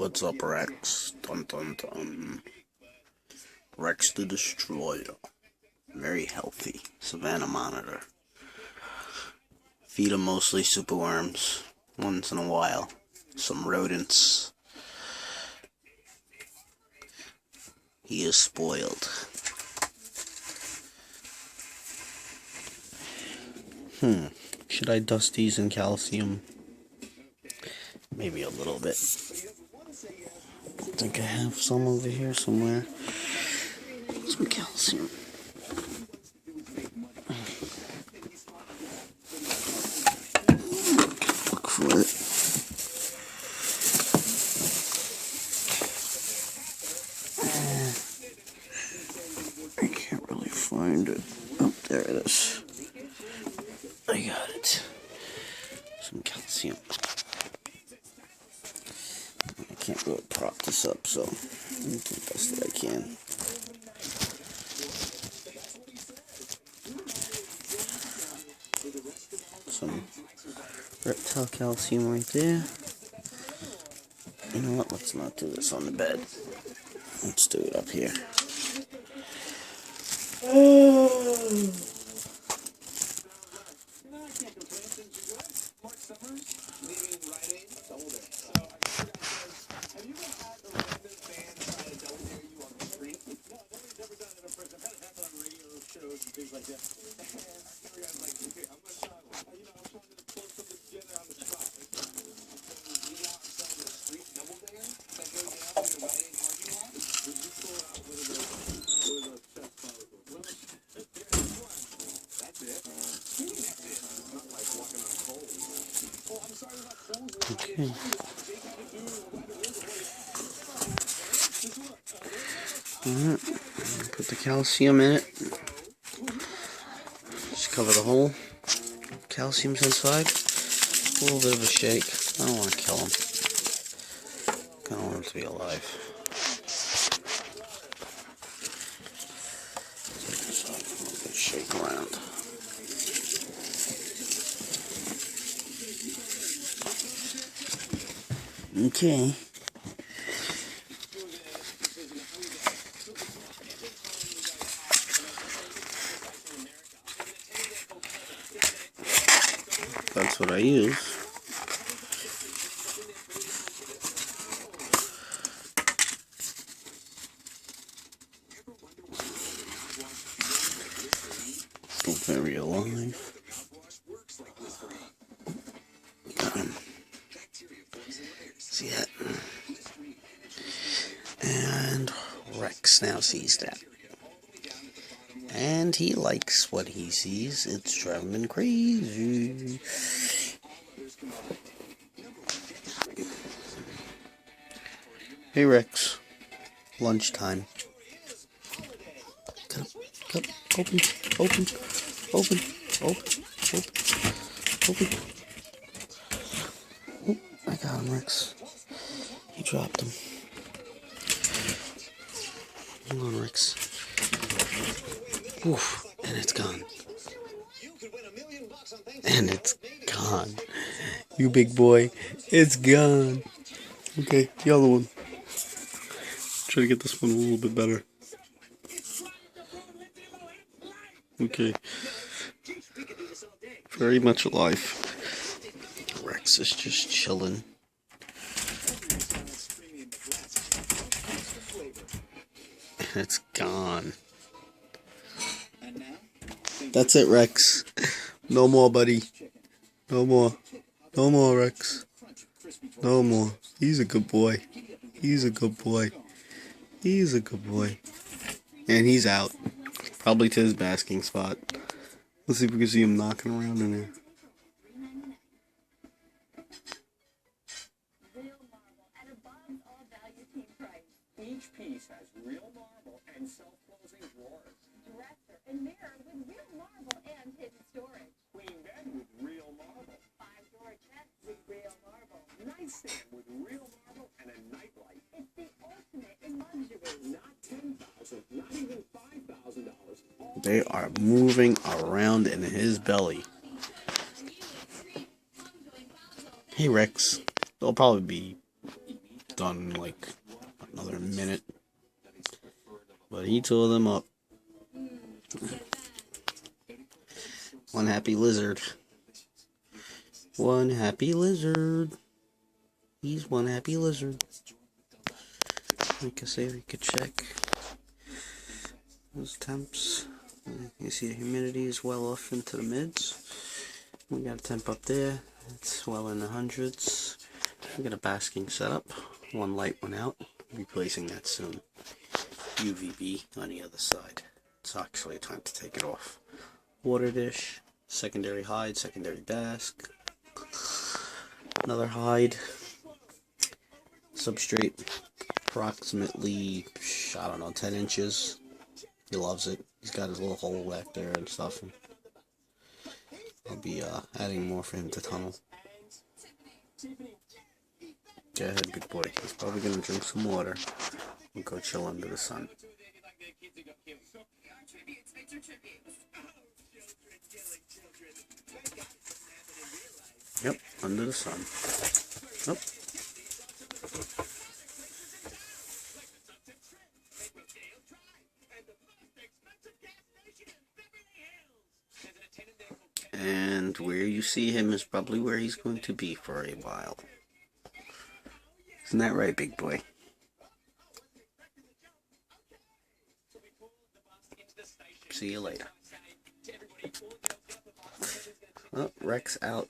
What's up, Rex? Dun dun dun. Rex the Destroyer. Very healthy. Savannah monitor. Feed him mostly superworms. Once in a while. Some rodents. He is spoiled. Should I dust these in calcium? Maybe a little bit. I think I have some over here somewhere. Some calcium. Look for it. I can't really find it. Oh, there it is. I got it. Some calcium. I can't really prop this up, so I'm going to do the best that I can. Some reptile calcium right there. You know what? Let's not do this on the bed. Let's do it up here. Okay. Alright, put the calcium in it. Just cover the hole. Calcium's inside. A little bit of a shake. I don't want to kill him. I kind of want him to be alive. So a little bit shake around. Okay. That's what I use. Still very alive. Got him. See that? And Rex now sees that. And he likes what he sees. It's driving him crazy. Hey Rex. Lunchtime. Come. Open. Oh, I got him, Rex. He dropped him. Hold on, Rex. Oof, and it's gone. And it's gone. You big boy, it's gone. Okay, the other one. Try to get this one a little bit better. Okay. Very much alive. Rex is just chilling. And it's gone. That's it, Rex. No more, buddy. No more. No more, Rex. No more. He's a good boy. He's a good boy. He's a good boy. And he's out. Probably to his basking spot. Let's see if we can see him knocking around in there. Each piece has real marble and self-closing drawers. Dresser and mirror with real marble and hidden storage. Queen bed with real marble. 5-door chest with real marble. Nightstand with real marble and a nightlight. It's the ultimate in luxury. Not $10,000, not even $5,000. They are moving around in his belly. Hey Rex. They'll probably be done in like another minute. But he tore them up. One happy lizard. One happy lizard. He's one happy lizard. Like I say, we could check those temps. You see the humidity is well off into the mids. We got a temp up there. It's well in the hundreds. We got a basking setup. One light went out. Replacing that soon. UVB on the other side. It's actually time to take it off. Water dish. Secondary hide. Secondary bask. Another hide. Substrate. Approximately, I don't know, 10 inches. He loves it. He's got his little hole back there and stuff. And I'll be adding more for him to tunnel. Go ahead, big boy. He's probably going to drink some water and go chill under the sun. Yep, under the sun. Yep. And where you see him is probably where he's going to be for a while. Isn't that right, big boy? See you later. Well, Rex out.